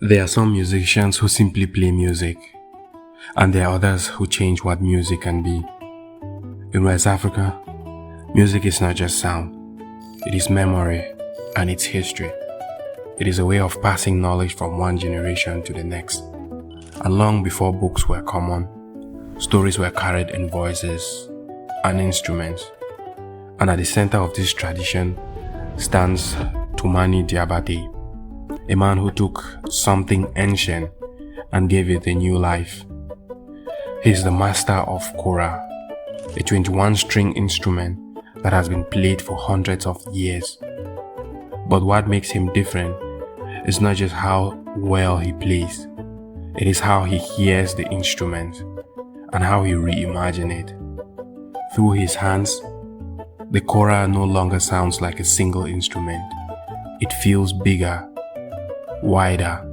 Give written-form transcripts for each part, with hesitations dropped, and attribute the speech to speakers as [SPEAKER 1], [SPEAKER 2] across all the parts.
[SPEAKER 1] There are some musicians who simply play music, and there are others who change what music can be. In West Africa, music is not just sound, it is memory and its history. It is a way of passing knowledge from one generation to the next. And long before books were common, stories were carried in voices and instruments. And at the center of this tradition stands Toumani Diabaté, a man who took something ancient and gave it a new life. He is the master of Kora, a 21-string instrument that has been played for hundreds of years. But what makes him different is not just how well he plays, it is how he hears the instrument and how he reimagines it. Through his hands, the Kora no longer sounds like a single instrument. It feels bigger, wider,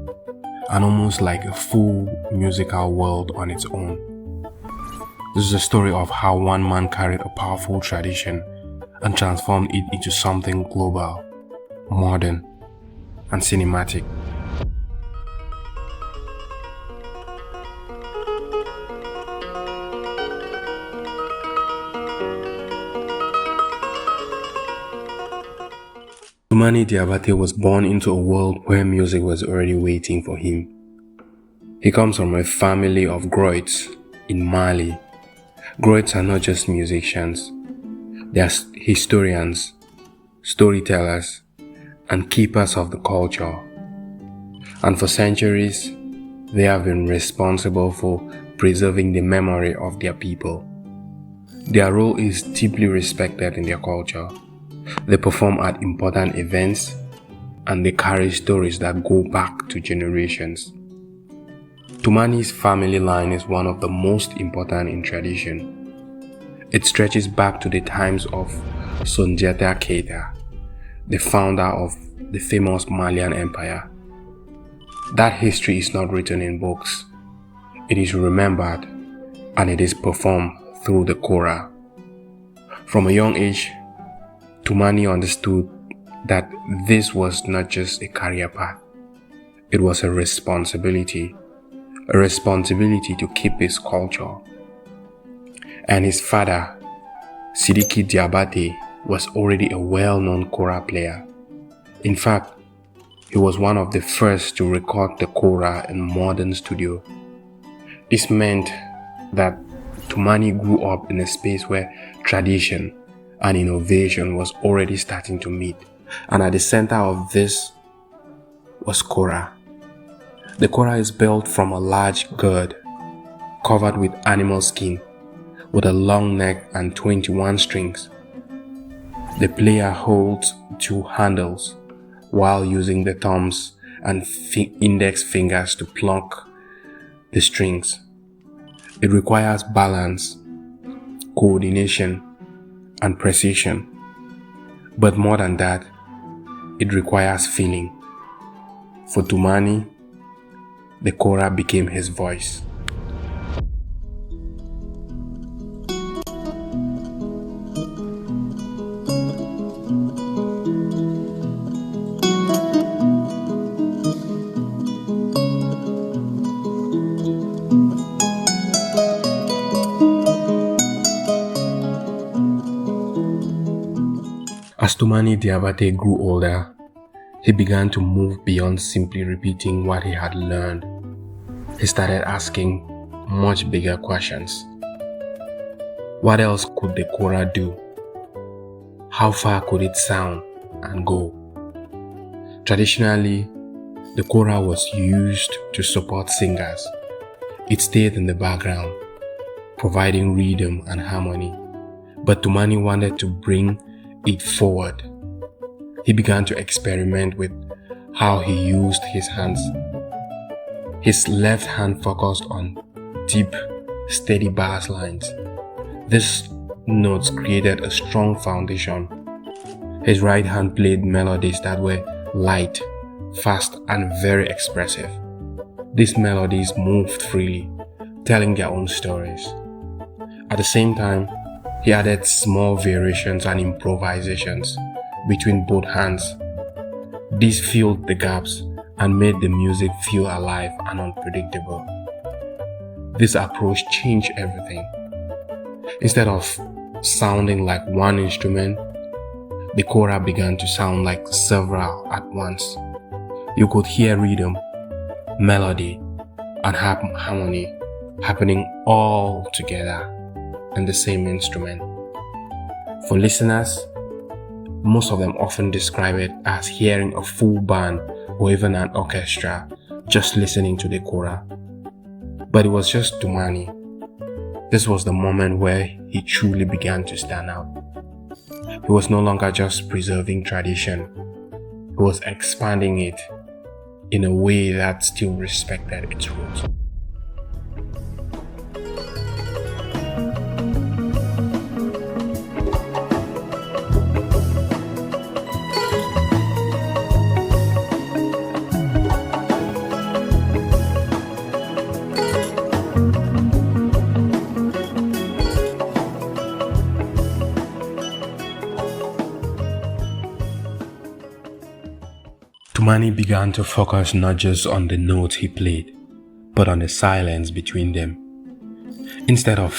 [SPEAKER 1] and almost like a full musical world on its own. This is a story of how one man carried a powerful tradition and transformed it into something global, modern, and cinematic. Toumani Diabaté was born into a world where music was already waiting for him. He comes from a family of griots in Mali. Griots are not just musicians, they are historians, storytellers, and keepers of the culture. And for centuries, they have been responsible for preserving the memory of their people. Their role is deeply respected in their culture. They perform at important events and they carry stories that go back to generations. Toumani's family line is one of the most important in tradition. It stretches back to the times of Soundiata Keita, the founder of the famous Malian Empire. That history is not written in books. It is remembered and it is performed through the Kora. From a young age, Toumani understood that this was not just a career path. It was a responsibility to keep his culture. And his father, Sidiki Diabaté, was already a well-known Kora player. In fact, he was one of the first to record the Kora in modern studio. This meant that Toumani grew up in a space where tradition and innovation was already starting to meet. And at the center of this was Kora. The Kora is built from a large gourd covered with animal skin with a long neck and 21 strings. The player holds two handles while using the thumbs and index fingers to pluck the strings. It requires balance, coordination, and precision. But more than that, it requires feeling. For Toumani, the Kora became his voice. As Toumani Diabaté grew older, he began to move beyond simply repeating what he had learned. He started asking much bigger questions. What else could the Kora do? How far could it sound and go? Traditionally, the Kora was used to support singers. It stayed in the background, providing rhythm and harmony. But Toumani wanted to bring it forward. He began to experiment with how he used his hands. His left hand focused on deep, steady bass lines. These notes created a strong foundation. His right hand played melodies that were light, fast, and very expressive. These melodies moved freely, telling their own stories. At the same time, he added small variations and improvisations between both hands. These filled the gaps and made the music feel alive and unpredictable. This approach changed everything. Instead of sounding like one instrument, the Kora began to sound like several at once. You could hear rhythm, melody, and harmony happening all together in the same instrument. For listeners, most of them often describe it as hearing a full band or even an orchestra just listening to the Kora. But it was just Toumani. This was the moment where he truly began to stand out. He was no longer just preserving tradition, he was expanding it in a way that still respected its roots. Toumani began to focus not just on the notes he played, but on the silence between them. Instead of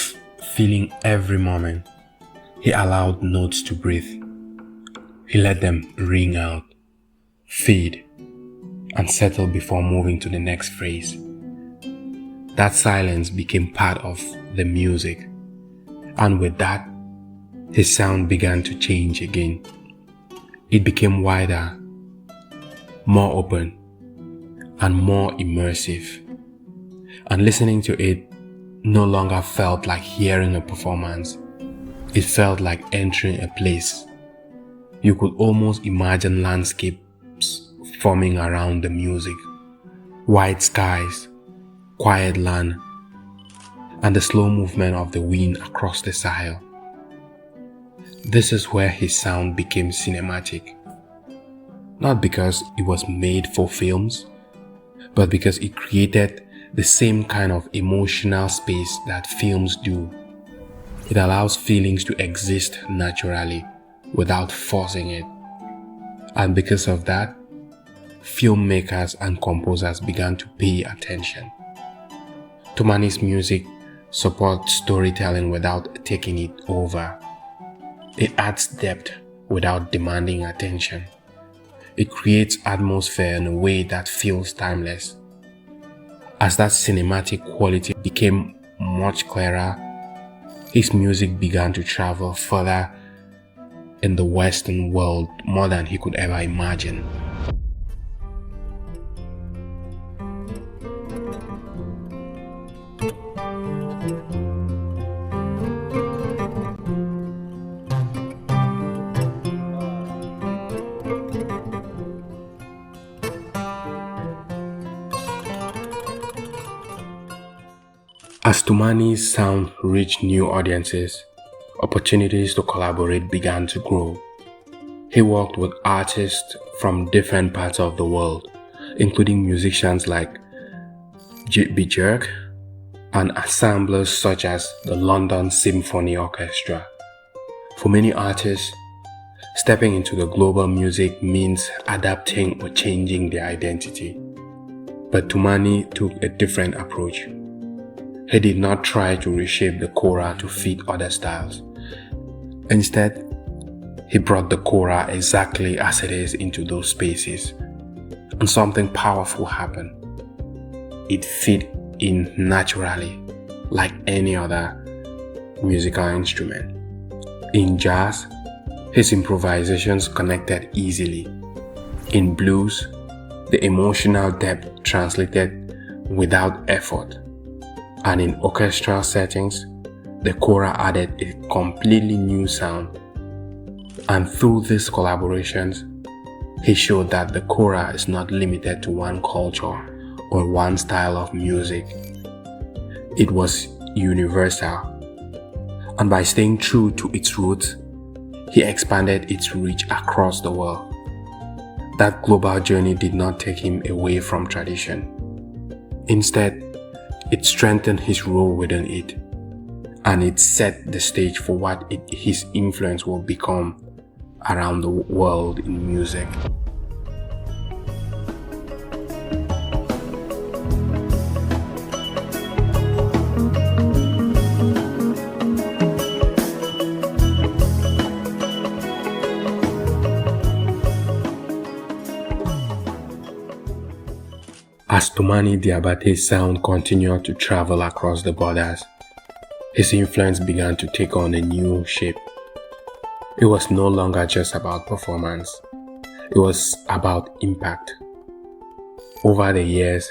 [SPEAKER 1] feeling every moment, he allowed notes to breathe. He let them ring out, fade, and settle before moving to the next phrase. That silence became part of the music, and with that, his sound began to change again. It became wider, more open, and more immersive. And listening to it no longer felt like hearing a performance. It felt like entering a place. You could almost imagine landscapes forming around the music. White skies, quiet land, and the slow movement of the wind across the Sahel. This is where his sound became cinematic. Not because it was made for films, but because it created the same kind of emotional space that films do. It allows feelings to exist naturally without forcing it. And because of that, filmmakers and composers began to pay attention. Toumani's music supports storytelling without taking it over. It adds depth without demanding attention. It creates atmosphere in a way that feels timeless. As that cinematic quality became much clearer, his music began to travel further in the Western world more than he could ever imagine. As Toumani's sound reached new audiences, opportunities to collaborate began to grow. He worked with artists from different parts of the world, including musicians like Jerk and assemblers such as the London Symphony Orchestra. For many artists, stepping into the global music means adapting or changing their identity. But Toumani took a different approach. He did not try to reshape the Kora to fit other styles. Instead, he brought the Kora exactly as it is into those spaces, and something powerful happened. It fit in naturally, like any other musical instrument. In jazz, his improvisations connected easily. In blues, the emotional depth translated without effort. And in orchestral settings, the Kora added a completely new sound. And through these collaborations, he showed that the Kora is not limited to one culture or one style of music. It was universal. And by staying true to its roots, he expanded its reach across the world. That global journey did not take him away from tradition. Instead, it strengthened his role within it, and it set the stage for what his influence will become around the world in music. As Toumani Diabaté's sound continued to travel across the borders, his influence began to take on a new shape. It was no longer just about performance, it was about impact. Over the years,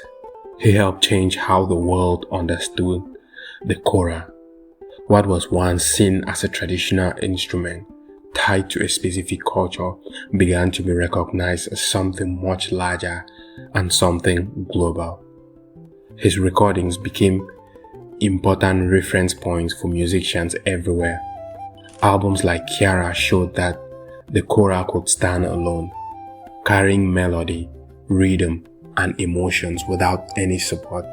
[SPEAKER 1] he helped change how the world understood the Kora, what was once seen as a traditional instrument tied to a specific culture began to be recognized as something much larger and something global. His recordings became important reference points for musicians everywhere. Albums like Kaira showed that the Kora could stand alone, carrying melody, rhythm, and emotions without any support.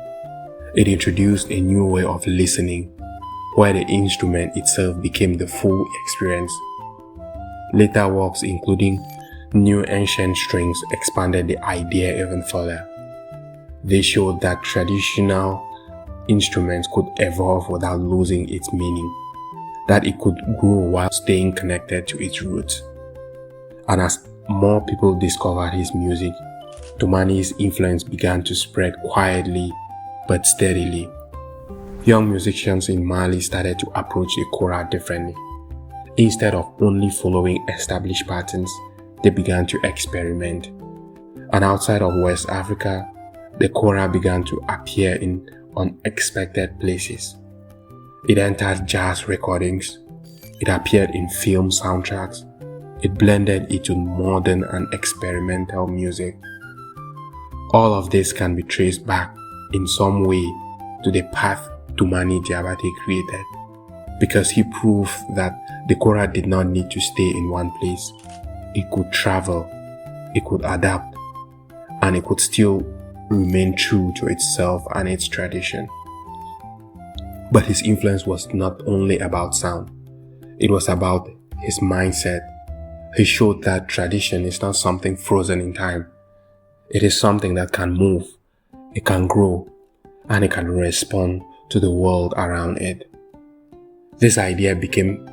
[SPEAKER 1] It introduced a new way of listening, where the instrument itself became the full experience. Later works, including New Ancient Strings, expanded the idea even further. They showed that traditional instruments could evolve without losing its meaning, that it could grow while staying connected to its roots. And as more people discovered his music, Toumani's influence began to spread quietly but steadily. Young musicians in Mali started to approach the Kora differently. Instead of only following established patterns, they began to experiment. And outside of West Africa, the Kora began to appear in unexpected places. It entered jazz recordings, it appeared in film soundtracks, it blended into modern and experimental music. All of this can be traced back in some way to the path Toumani Diabaté created, because he proved that the Kora did not need to stay in one place. It could travel, it could adapt, and it could still remain true to itself and its tradition. But his influence was not only about sound, it was about his mindset. He showed that tradition is not something frozen in time. It is something that can move, it can grow, and it can respond to the world around it. This idea became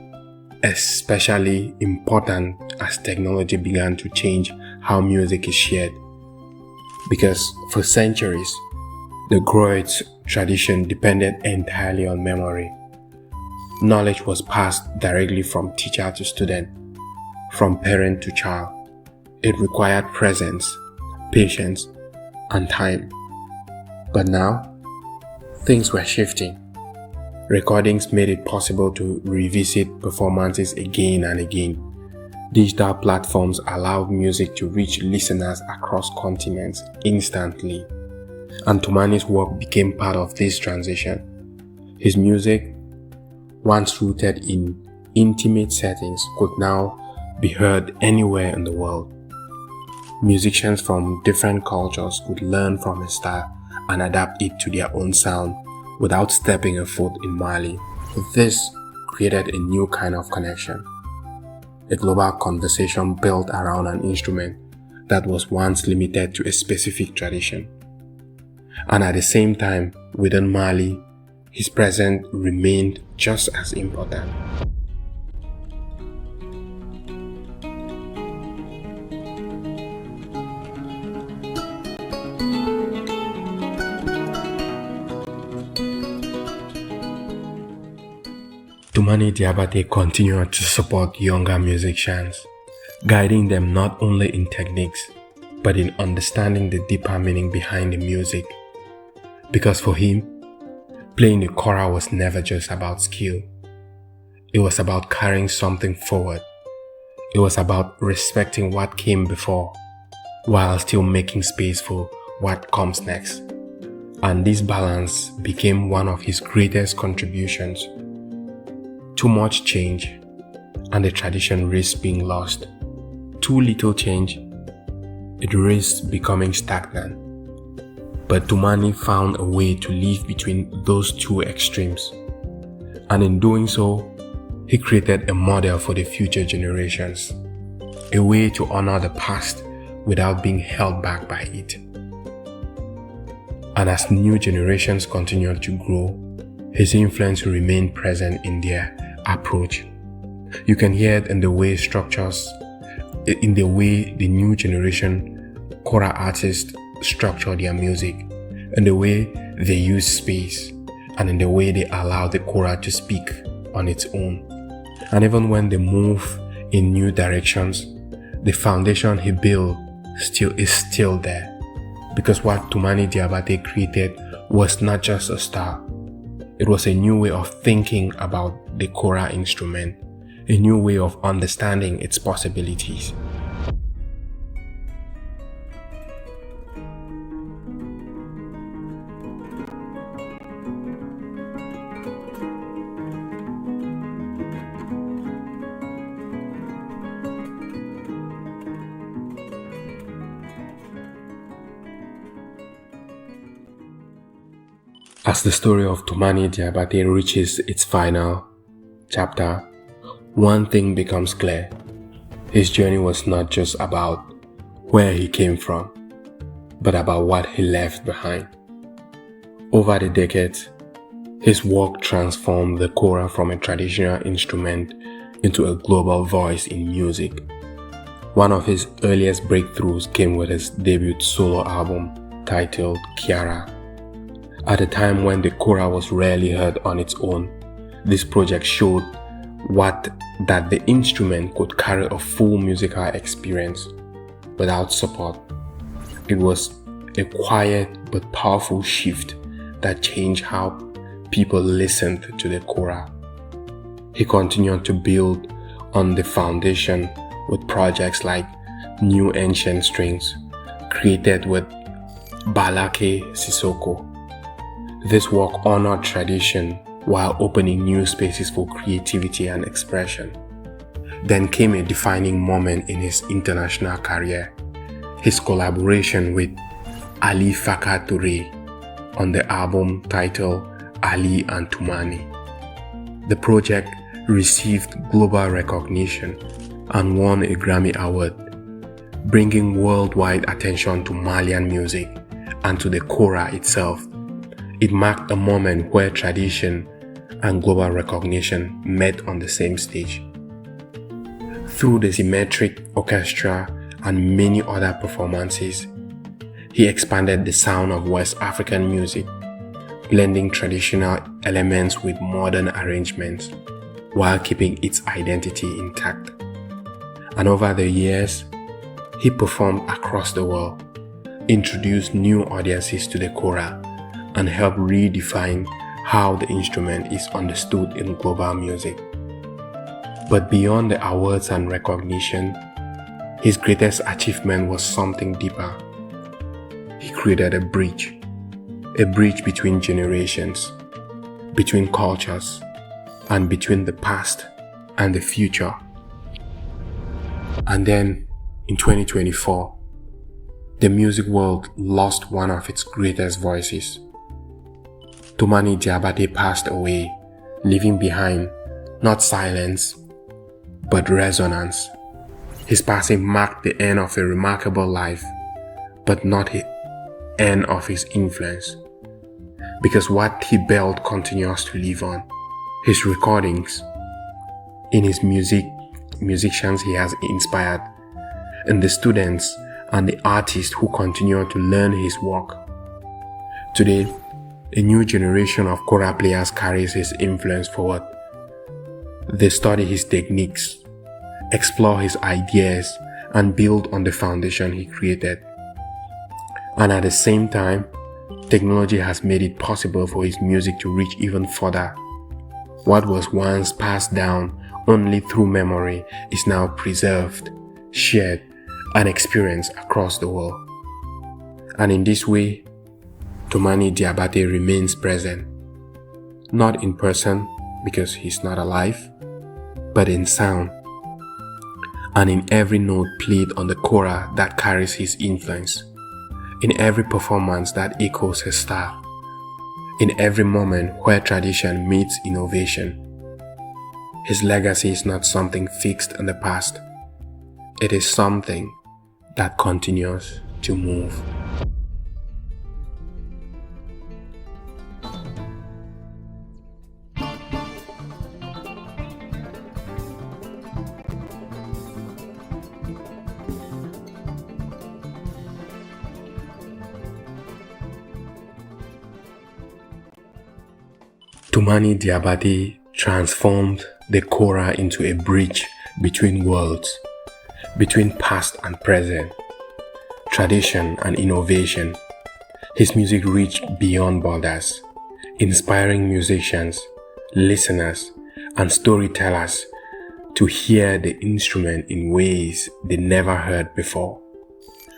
[SPEAKER 1] especially important as technology began to change how music is shared. Because for centuries, the griot tradition depended entirely on memory. Knowledge was passed directly from teacher to student, from parent to child. It required presence, patience, and time. But now, things were shifting. Recordings made it possible to revisit performances again and again. Digital platforms allowed music to reach listeners across continents instantly, and Toumani's work became part of this transition. His music, once rooted in intimate settings, could now be heard anywhere in the world. Musicians from different cultures could learn from his style and adapt it to their own sound without stepping a foot in Mali. This created a new kind of connection, a global conversation built around an instrument that was once limited to a specific tradition. And at the same time, within Mali, his presence remained just as important. Toumani Diabaté continued to support younger musicians, guiding them not only in techniques, but in understanding the deeper meaning behind the music. Because for him, playing the Kora was never just about skill. It was about carrying something forward. It was about respecting what came before, while still making space for what comes next. And this balance became one of his greatest contributions. Too much change, and the tradition risks being lost. Too little change, it risks becoming stagnant. But Toumani found a way to live between those two extremes. And in doing so, he created a model for the future generations. A way to honor the past without being held back by it. And as new generations continued to grow, his influence remained present in their approach. You can hear it in the way the new generation Kora artists structure their music, in the way they use space, and in the way they allow the Kora to speak on its own. And even when they move in new directions, the foundation he built is still there. Because what Toumani Diabaté created was not just a style. It was a new way of thinking about the Kora instrument, a new way of understanding its possibilities. As the story of Toumani Diabaté reaches its final chapter, one thing becomes clear. His journey was not just about where he came from, but about what he left behind. Over the decades, his work transformed the Kora from a traditional instrument into a global voice in music. One of his earliest breakthroughs came with his debut solo album titled Kaira. At a time when the Kora was rarely heard on its own, this project showed that the instrument could carry a full musical experience without support. It was a quiet but powerful shift that changed how people listened to the Kora. He continued to build on the foundation with projects like New Ancient Strings, created with Balake Sissoko. This work honored tradition while opening new spaces for creativity and expression. Then came a defining moment in his international career, his collaboration with Ali Farka Touré on the album titled Ali and Toumani. The project received global recognition and won a Grammy Award, bringing worldwide attention to Malian music and to the Kora itself. It marked a moment where tradition and global recognition met on the same stage. Through the symmetric orchestra and many other performances, he expanded the sound of West African music, blending traditional elements with modern arrangements while keeping its identity intact. And over the years, he performed across the world, introduced new audiences to the Kora, and helped redefine how the instrument is understood in global music. But beyond the awards and recognition, his greatest achievement was something deeper. He created a bridge between generations, between cultures, and between the past and the future. And then, in 2024, the music world lost one of its greatest voices. Toumani Diabaté passed away, leaving behind not silence, but resonance. His passing marked the end of a remarkable life, but not the end of his influence. Because what he built continues to live on. His recordings, in his musicians he has inspired, and the students and the artists who continue to learn his work. Today, a new generation of Kora players carries his influence forward. They study his techniques, explore his ideas, and build on the foundation he created. And at the same time, technology has made it possible for his music to reach even further. What was once passed down only through memory is now preserved, shared, and experienced across the world. And in this way, Toumani Diabaté remains present, not in person because he's not alive, but in sound, and in every note played on the Kora that carries his influence, in every performance that echoes his style, in every moment where tradition meets innovation. His legacy is not something fixed in the past, it is something that continues to move. Toumani Diabaté transformed the Kora into a bridge between worlds, between past and present, tradition and innovation. His music reached beyond borders, inspiring musicians, listeners, and storytellers to hear the instrument in ways they never heard before.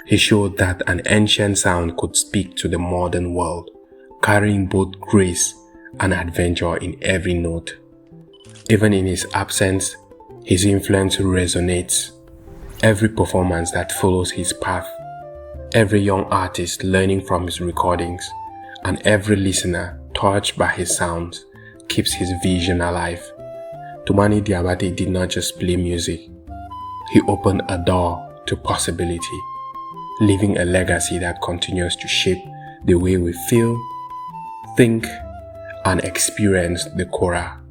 [SPEAKER 1] He showed that an ancient sound could speak to the modern world, carrying both grace and adventure in every note. Even in his absence, his influence resonates. Every performance that follows his path, every young artist learning from his recordings, and every listener touched by his sounds keeps his vision alive. Toumani Diabaté did not just play music, he opened a door to possibility, leaving a legacy that continues to shape the way we feel, think, and experience the Kora.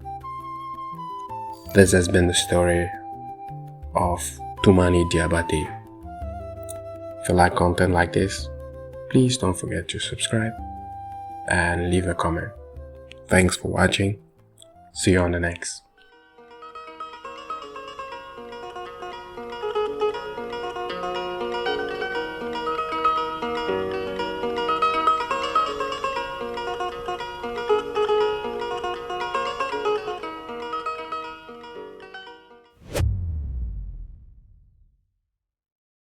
[SPEAKER 1] This has been the story of Toumani Diabaté. If you like content like this, please don't forget to subscribe and leave a comment. Thanks for watching. See you on the next.